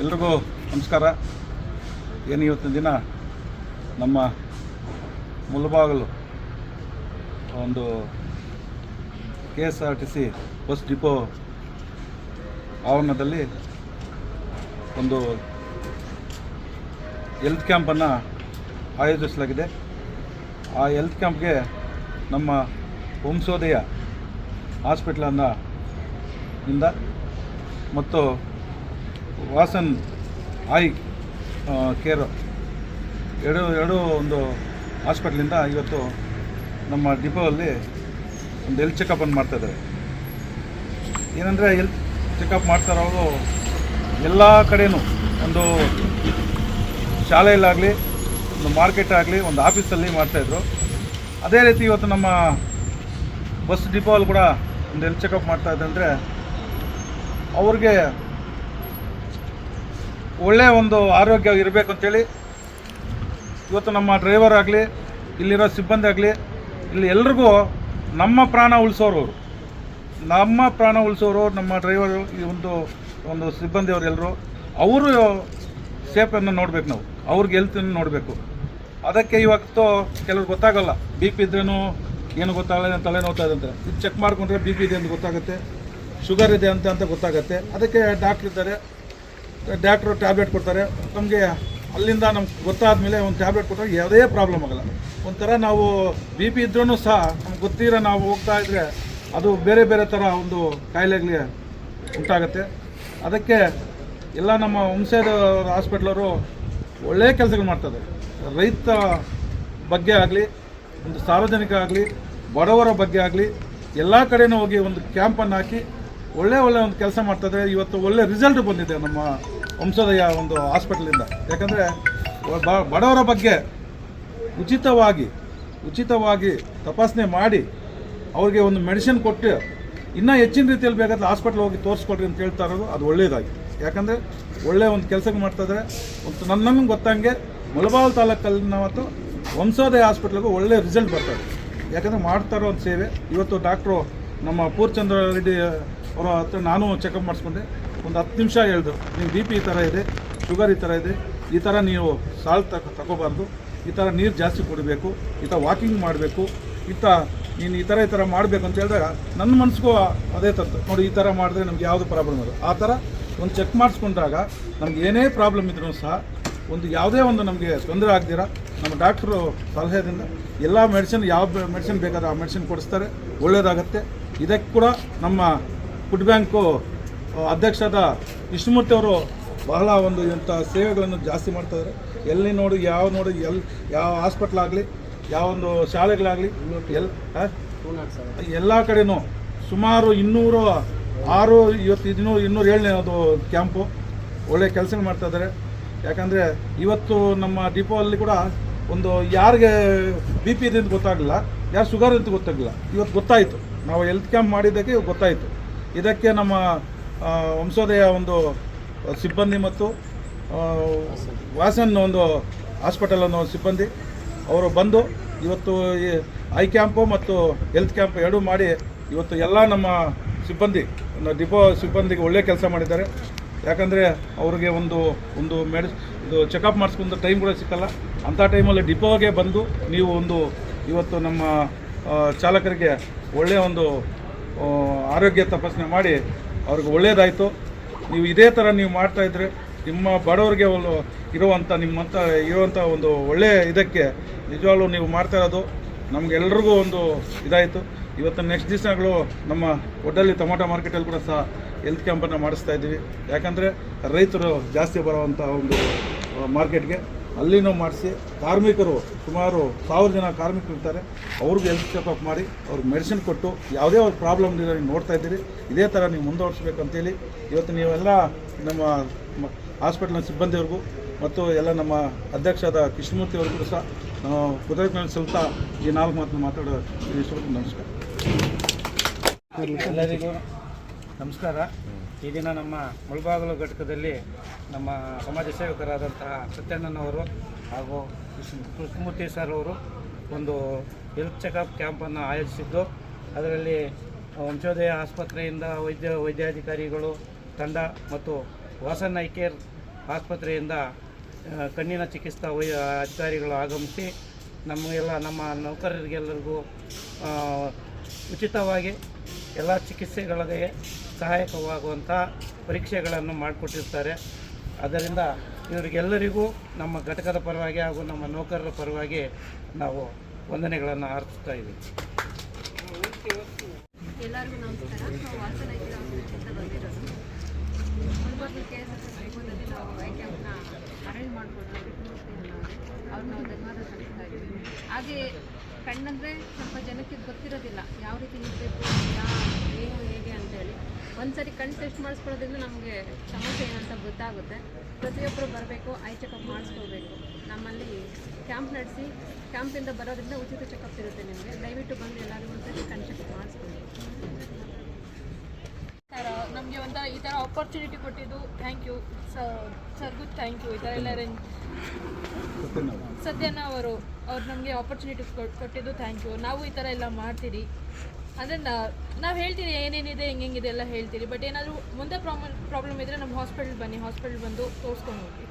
ಎಲ್ರಿಗೂ ನಮಸ್ಕಾರ. ಏನು ಇವತ್ತಿನ ದಿನ ನಮ್ಮ ಮುಳಬಾಗಿಲು ಒಂದು KSRTC ಬಸ್ ಡಿಪೋ ಆವರಣದಲ್ಲಿ ಒಂದು ಹೆಲ್ತ್ ಕ್ಯಾಂಪನ್ನು ಆಯೋಜಿಸಲಾಗಿದೆ. ಆ ಹೆಲ್ತ್ ಕ್ಯಾಂಪ್ಗೆ ನಮ್ಮ ವಂಶೋದಯ ಹಾಸ್ಪಿಟ್ಲಿಂದ ಮತ್ತು ವಾಸನ್ ಐ ಕೇರ್ ಎರಡು ಒಂದು ಹಾಸ್ಪಿಟ್ಲಿಂದ ಇವತ್ತು ನಮ್ಮ ಡಿಪೋದಲ್ಲಿ ಒಂದು ಹೆಲ್ತ್ ಚೆಕಪ್ಪನ್ನು ಮಾಡ್ತಾಯಿದ್ದಾರೆ. ಏನಂದರೆ ಹೆಲ್ತ್ ಚೆಕಪ್ ಮಾಡ್ತಾರವರು ಎಲ್ಲ ಕಡೆಯೂ ಒಂದು ಶಾಲೆಯಲ್ಲಾಗಲಿ ಒಂದು ಮಾರ್ಕೆಟ್ ಆಗಲಿ ಒಂದು ಆಫೀಸಲ್ಲಿ ಮಾಡ್ತಾಯಿದ್ರು. ಅದೇ ರೀತಿ ಇವತ್ತು ನಮ್ಮ ಬಸ್ ಡಿಪೋಲ್ಲಿ ಕೂಡ ಒಂದು ಹೆಲ್ತ್ ಚೆಕಪ್ ಮಾಡ್ತಾಯಿದ್ದೆ. ಅಂದರೆ ಅವ್ರಿಗೆ ಒಳ್ಳೆಯ ಒಂದು ಆರೋಗ್ಯ ಇರಬೇಕು ಅಂತೇಳಿ ಇವತ್ತು ನಮ್ಮ ಡ್ರೈವರ್ ಆಗಲಿ ಇಲ್ಲಿರೋ ಸಿಬ್ಬಂದಿ ಆಗಲಿ ಇಲ್ಲಿ ಎಲ್ರಿಗೂ ನಮ್ಮ ಪ್ರಾಣ ಉಳಿಸೋರು ನಮ್ಮ ಡ್ರೈವರು ಈ ಒಂದು ಸಿಬ್ಬಂದಿಯವರು ಎಲ್ಲರೂ ಅವರು ಸೇಫನ್ನು ನೋಡಬೇಕು. ನಾವು ಅವ್ರಿಗೆ ಹೆಲ್ತನ್ನು ನೋಡಬೇಕು. ಅದಕ್ಕೆ ಇವತ್ತು ಕೆಲವ್ರು ಗೊತ್ತಾಗಲ್ಲ, BP ಇದ್ರೂ ಏನು ಗೊತ್ತಾಗಲ್ಲ, ತಲೆನೋವ್ತಾ ಇದೆ ಅಂತ. ಇದು ಚೆಕ್ ಮಾಡಿಕೊಂಡ್ರೆ BP ಇದೆ ಅಂತ ಗೊತ್ತಾಗುತ್ತೆ, ಶುಗರ್ ಇದೆ ಅಂತ ಗೊತ್ತಾಗುತ್ತೆ. ಅದಕ್ಕೆ ಡಾಕ್ಟ್ರ್ ಇದ್ದಾರೆ, ಡಾಕ್ಟ್ರು ಟ್ಯಾಬ್ಲೆಟ್ ಕೊಡ್ತಾರೆ. ನಮಗೆ ಅಲ್ಲಿಂದ ನಮ್ಗೆ ಗೊತ್ತಾದ ಮೇಲೆ ಒಂದು ಟ್ಯಾಬ್ಲೆಟ್ ಕೊಟ್ಟರೆ ಯಾವುದೇ ಪ್ರಾಬ್ಲಮ್ ಆಗೋಲ್ಲ. ಒಂಥರ ನಾವು BP ಇದ್ರೂ ಸಹ ನಮ್ಗೆ ಗೊತ್ತಿರೋ ನಾವು ಹೋಗ್ತಾ ಇದ್ದರೆ ಅದು ಬೇರೆ ಬೇರೆ ಥರ ಒಂದು ಕಾಯಿಲೆಗಳಿಗೆ ಉಂಟಾಗುತ್ತೆ. ಅದಕ್ಕೆ ಎಲ್ಲ ನಮ್ಮ ವಂಶದ ಹಾಸ್ಪಿಟ್ಲವರು ಒಳ್ಳೆಯ ಕೆಲಸಗಳು ಮಾಡ್ತಾರೆ. ರೈತ ಬಗ್ಗೆ ಆಗಲಿ, ಒಂದು ಸಾರ್ವಜನಿಕ ಆಗಲಿ, ಬಡವರ ಬಗ್ಗೆ ಆಗಲಿ ಎಲ್ಲ ಕಡೆಯೂ ಹೋಗಿ ಒಂದು ಕ್ಯಾಂಪನ್ನು ಹಾಕಿ ಒಳ್ಳೆ ಒಂದು ಕೆಲಸ ಮಾಡ್ತಾಯಿದ್ರೆ. ಇವತ್ತು ಒಳ್ಳೆ ರಿಸಲ್ಟ್ ಬಂದಿದೆ ನಮ್ಮ ವಂಶೋದಯ ಒಂದು ಹಾಸ್ಪಿಟ್ಲಿಂದ. ಯಾಕಂದರೆ ಬಡವರ ಬಗ್ಗೆ ಉಚಿತವಾಗಿ ತಪಾಸಣೆ ಮಾಡಿ ಅವ್ರಿಗೆ ಒಂದು ಮೆಡಿಸಿನ್ ಕೊಟ್ಟು ಇನ್ನೂ ಹೆಚ್ಚಿನ ರೀತಿಯಲ್ಲಿ ಬೇಕಾದ್ರೆ ಹಾಸ್ಪಿಟ್ಲ್ ಹೋಗಿ ತೋರಿಸ್ಕೊಡ್ರಿ ಅಂತ ಹೇಳ್ತಾ ಇರೋದು ಅದು ಒಳ್ಳೆಯದಾಗಿ. ಯಾಕಂದರೆ ಒಳ್ಳೆಯ ಒಂದು ಕೆಲಸ ಮಾಡ್ತಾಯಿದ್ರೆ. ಒಂದು ನನ್ನನ್ನು ಗೊತ್ತಂಗೆ ಮುಳಬಾಗಿಲು ತಾಲೂಕಲ್ಲಿ ಮತ್ತು ವಂಶೋದಯ ಹಾಸ್ಪಿಟ್ಲಿಗೂ ಒಳ್ಳೆಯ ರಿಸಲ್ಟ್ ಬರ್ತದೆ. ಯಾಕಂದರೆ ಮಾಡ್ತಾರೋ ಒಂದು ಸೇವೆ. ಇವತ್ತು ಡಾಕ್ಟ್ರು ನಮ್ಮ ಪೂರ್ಚಂದ್ರ ರೆಡ್ಡಿ ಅವರ ಹತ್ರ ನಾನು ಚೆಕಪ್ ಮಾಡಿಸ್ಕೊಂಡೆ. ಒಂದು 10 ನಿಮಿಷ ಹೇಳಿದ್ರು, ನೀವು BP ಈ ಥರ ಇದೆ, ಶುಗರ್ ಈ ಥರ ಇದೆ, ಈ ಥರ ನೀವು ಸಾಲ್ಟ್ ತಗೋಬಾರ್ದು, ಈ ಥರ ನೀರು ಜಾಸ್ತಿ ಕುಡಿಬೇಕು, ಈ ಥರ ವಾಕಿಂಗ್ ಮಾಡಬೇಕು, ನೀನು ಈ ಥರ ಮಾಡಬೇಕು ಅಂತ ಹೇಳಿದಾಗ ನನ್ನ ಮನಸ್ಸಿಗೂ ಅದೇ ತಂತು. ನೋಡಿ, ಈ ಥರ ಮಾಡಿದ್ರೆ ನಮ್ಗೆ ಯಾವುದು ಪ್ರಾಬ್ಲಮ್ ಅದು. ಆ ಥರ ಒಂದು ಚೆಕ್ ಮಾಡಿಸ್ಕೊಂಡಾಗ ನಮ್ಗೆ ಏನೇ ಪ್ರಾಬ್ಲಮ್ ಇದ್ರೂ ಸಹ ಒಂದು ಯಾವುದೇ ಒಂದು ನಮಗೆ ತೊಂದರೆ ಆಗ್ದಿರ ನಮ್ಮ ಡಾಕ್ಟ್ರು ಸಲಹೆಯಿಂದ ಎಲ್ಲ ಮೆಡಿಸಿನ್ ಯಾವ ಮೆಡಿಸಿನ್ ಬೇಕಾದ್ರೆ ಆ ಮೆಡಿಸಿನ್ ಕೊಡಿಸ್ತಾರೆ, ಒಳ್ಳೆಯದಾಗತ್ತೆ. ಇದಕ್ಕೆ ಕೂಡ ನಮ್ಮ ಫುಡ್ ಬ್ಯಾಂಕು ಅಧ್ಯಕ್ಷರಾದ ಕೃಷ್ಣಮೂರ್ತಿ ಅವರು ಬಹಳ ಒಂದು ಇಂಥ ಸೇವೆಗಳನ್ನು ಜಾಸ್ತಿ ಮಾಡ್ತಾಯಿದ್ದಾರೆ. ಎಲ್ಲಿ ನೋಡಿ ಯಾವ ಹಾಸ್ಪಿಟ್ಲಾಗಲಿ, ಯಾವ ಒಂದು ಶಾಲೆಗಳಾಗಲಿ ಎಲ್ಲ ಕಡೆಯೂ ಸುಮಾರು 206 ಇವತ್ತು 207ನೇ ಅದು ಕ್ಯಾಂಪು ಒಳ್ಳೆಯ ಕೆಲಸ ಮಾಡ್ತಾಯಿದ್ದಾರೆ. ಯಾಕಂದರೆ ಇವತ್ತು ನಮ್ಮ ಡಿಪೋ ಅಲ್ಲಿ ಕೂಡ ಒಂದು ಯಾರಿಗೆ BP ಇದೆ ಅಂತ ಗೊತ್ತಾಗಲಿಲ್ಲ, ಯಾರು ಶುಗರ್ ಅಂತ ಗೊತ್ತಾಗಲಿಲ್ಲ. ಇವತ್ತು ಗೊತ್ತಾಯಿತು, ನಾವು ಹೆಲ್ತ್ ಕ್ಯಾಂಪ್ ಮಾಡಿದ್ದಕ್ಕೆ ಗೊತ್ತಾಯಿತು. ಇದಕ್ಕೆ ನಮ್ಮ ವಂಶೋದಯ ಒಂದು ಸಿಬ್ಬಂದಿ ಮತ್ತು ವಾಸನ್ ಒಂದು ಹಾಸ್ಪಿಟಲ್ ಅನ್ನೋ ಸಿಬ್ಬಂದಿ ಅವರು ಬಂದು ಇವತ್ತು ಈ ಐ ಕ್ಯಾಂಪು ಮತ್ತು ಹೆಲ್ತ್ ಕ್ಯಾಂಪ್ ಎರಡೂ ಮಾಡಿ ಇವತ್ತು ಎಲ್ಲ ನಮ್ಮ ಡಿಪೋ ಸಿಬ್ಬಂದಿಗೆ ಒಳ್ಳೆಯ ಕೆಲಸ ಮಾಡಿದ್ದಾರೆ. ಯಾಕಂದರೆ ಅವ್ರಿಗೆ ಒಂದು ಇದು ಚೆಕಪ್ ಮಾಡಿಸ್ಕೊಂಡು ಟೈಮ್ ಕೂಡ ಸಿಕ್ಕಲ್ಲ. ಅಂಥ ಟೈಮಲ್ಲಿ ಡಿಪೋಗೆ ಬಂದು ನೀವು ಇವತ್ತು ನಮ್ಮ ಚಾಲಕರಿಗೆ ಒಳ್ಳೆಯ ಒಂದು ಆರೋಗ್ಯ ತಪಾಸಣೆ ಮಾಡಿ ಅವ್ರಿಗೆ ಒಳ್ಳೆಯದಾಯಿತು. ನೀವು ಇದೇ ಥರ ನೀವು ಮಾಡ್ತಾಯಿದ್ರೆ ನಿಮ್ಮ ಬಡವರಿಗೆ ಇರುವಂಥ ಒಂದು ಒಳ್ಳೆಯ ಇದಕ್ಕೆ ನಿಜವಾಗ್ಲೂ ನೀವು ಮಾಡ್ತಾ ಇರೋದು ನಮಗೆಲ್ರಿಗೂ ಒಂದು ಇದಾಯಿತು. ಇವತ್ತು ನೆಕ್ಸ್ಟ್ ದಿವಸಗಳು ನಮ್ಮ ಒಡ್ಡಲ್ಲಿ ಟೊಮಾಟೊ ಮಾರ್ಕೆಟಲ್ಲಿ ಕೂಡ ಸಹ ಹೆಲ್ತ್ ಕ್ಯಾಂಪನ್ನು ಮಾಡಿಸ್ತಾ ಇದ್ದೀವಿ. ಯಾಕಂದರೆ ರೈತರು ಜಾಸ್ತಿ ಬರೋವಂಥ ಒಂದು ಮಾರ್ಕೆಟ್ಗೆ ಅಲ್ಲಿನೂ ಮಾಡಿಸಿ ಕಾರ್ಮಿಕರು ಸುಮಾರು 1000 ಜನ ಕಾರ್ಮಿಕರು ಇರ್ತಾರೆ, ಅವ್ರಿಗೆ ಹೆಲ್ತ್ ಚೆಕಪ್ ಮಾಡಿ ಅವ್ರಿಗೆ ಮೆಡಿಸಿನ್ ಕೊಟ್ಟು ಯಾವುದೇ ಒಂದು ಪ್ರಾಬ್ಲಮ್ ನೀವು ನೋಡ್ತಾ ಇದ್ದೀರಿ. ಇದೇ ಥರ ನೀವು ಮುಂದುವರಿಸ್ಬೇಕು ಅಂತೇಳಿ ಇವತ್ತು ನೀವೆಲ್ಲ ನಮ್ಮ ಹಾಸ್ಪಿಟ್ಲಿನ ಸಿಬ್ಬಂದಿಯವ್ರಿಗೂ ಮತ್ತು ಎಲ್ಲ ನಮ್ಮ ಅಧ್ಯಕ್ಷರಾದ ಕೃಷ್ಣಮೂರ್ತಿ ಅವ್ರಿಗೂ ಸಹ ನಾವು ಕೃತಜ್ಞತೆ ಸಲ್ಲಿಸ್ತಾ ಈ 4 ಮಾತನ್ನು ಮಾತಾಡೋ ನಮಸ್ಕಾರ. ಎಲ್ಲರಿಗೂ ನಮಸ್ಕಾರ. ಈ ದಿನ ನಮ್ಮ ಮುಳಬಾಗಿಲು ಘಟಕದಲ್ಲಿ ನಮ್ಮ ಸಮಾಜ ಸೇವಕರಾದಂತಹ ಸತ್ಯಣ್ಣನವರು ಹಾಗೂ ಕೃಷ್ಣಮೂರ್ತಿ ಸರ್ ಅವರು ಒಂದು ಹೆಲ್ತ್ ಚೆಕಪ್ ಕ್ಯಾಂಪನ್ನು ಆಯೋಜಿಸಿದ್ದು, ಅದರಲ್ಲಿ ವಂಶೋದಯ ಆಸ್ಪತ್ರೆಯಿಂದ ವೈದ್ಯಾಧಿಕಾರಿಗಳು ತಂಡ ಮತ್ತು ವಾಸನ್ ಐ ಕೇರ್ ಆಸ್ಪತ್ರೆಯಿಂದ ಕಣ್ಣಿನ ಚಿಕಿತ್ಸಾ ಅಧಿಕಾರಿಗಳು ಆಗಮಿಸಿ ನಮಗೆಲ್ಲ ನಮ್ಮ ನೌಕರರಿಗೆಲ್ಲರಿಗೂ ಉಚಿತವಾಗಿ ಎಲ್ಲ ಚಿಕಿತ್ಸೆಗಳಿಗೆ ಸಹಾಯಕವಾಗುವಂಥ ಪರೀಕ್ಷೆಗಳನ್ನು ಮಾಡಿಕೊಟ್ಟಿರ್ತಾರೆ. ಅದರಿಂದ ಇವರಿಗೆಲ್ಲರಿಗೂ ನಮ್ಮ ಘಟಕದ ಪರವಾಗಿ ಹಾಗೂ ನಮ್ಮ ನೌಕರರ ಪರವಾಗಿ ನಾವು ವಂದನೆಗಳನ್ನು ಅರ್ಪಿಸ್ತಾ ಇದ್ದೀವಿ. ಎಲ್ಲರಿಗೂ ನಮಸ್ಕಾರ. ನಾವು ವಾಸನ ಅಂತ ಬಂದಿರೋದು ಮುಲ್ಬಾಗಿಲು KSSSB ನಾವು ಐಕ್ಯವನ್ನು ಅರೇಂಜ್ ಮಾಡಿಕೊಡ್ತೀವಿ. ಅವ್ರು ನಾವು ಧನ್ಯವಾದ ಸಲ್ಲಿಸ್ತಾ ಇದ್ದೀವಿ. ಹಾಗೆ ಕಣ್ಣಂದರೆ ಸ್ವಲ್ಪ ಜನಕ್ಕೆ ಗೊತ್ತಿರೋದಿಲ್ಲ ಯಾವ ರೀತಿ ನಿಲ್ಲಬೇಕು, ಏನು ಹೇಗೆ ಅಂತೇಳಿ. ಒಂದ್ಸರಿ ಕಣ್ಣು ಟೆಸ್ಟ್ ಮಾಡಿಸ್ಕೊಳ್ಳೋದ್ರಿಂದ ನಮಗೆ ಸಮಸ್ಯೆ ಏನಂತ ಗೊತ್ತಾಗುತ್ತೆ. ಪ್ರತಿಯೊಬ್ಬರು ಬರಬೇಕು, ಐ ಚೆಕಪ್ ಮಾಡಿಸ್ಕೋಬೇಕು. ನಮ್ಮಲ್ಲಿ ಕ್ಯಾಂಪ್ ನಡೆಸಿ ಕ್ಯಾಂಪಿಂದ ಬರೋದ್ರಿಂದ ಉಚಿತ ಚೆಕಪ್ ಇರುತ್ತೆ ನಿಮಗೆ. ದಯವಿಟ್ಟು ಬಂದು ಎಲ್ಲರಿಗೂ ಒಂದ್ಸರಿ ಕಣ್ಣು ಚೆಕಪ್ ಮಾಡಿಸ್ಕೊಳ್ಳಿ. ನಮಗೆ ಒಂದು ಈ ಥರ ಆಪರ್ಚುನಿಟಿ ಕೊಟ್ಟಿದ್ದು ಥ್ಯಾಂಕ್ ಯು ಸರ್ಗೂ ಥ್ಯಾಂಕ್ ಯು. ಈ ಥರ ಎಲ್ಲ ಸತ್ಯನ ಅವರು ನಮಗೆ ಆಪರ್ಚುನಿಟಿ ಕೊಟ್ಟಿದ್ದು ಥ್ಯಾಂಕ್ ಯು. ನಾವು ಈ ಥರ ಎಲ್ಲ ಮಾಡ್ತೀರಿ ಅಂದರೆ ನಾವು ಹೇಳ್ತೀರಿ ಏನೇನಿದೆ ಹೆಂಗೆಂಗಿದೆ ಎಲ್ಲ ಹೇಳ್ತೀರಿ. ಬಟ್ ಏನಾದರೂ ಮುಂದೆ ಪ್ರಾಬ್ಲಮ್ ಇದ್ದರೆ ನಮ್ಮ ಹಾಸ್ಪಿಟಲ್ ಬನ್ನಿ, ಹಾಸ್ಪಿಟಲ್ ಬಂದು ತೋರಿಸ್ಕೊಂಡು ಹೋಗಿ.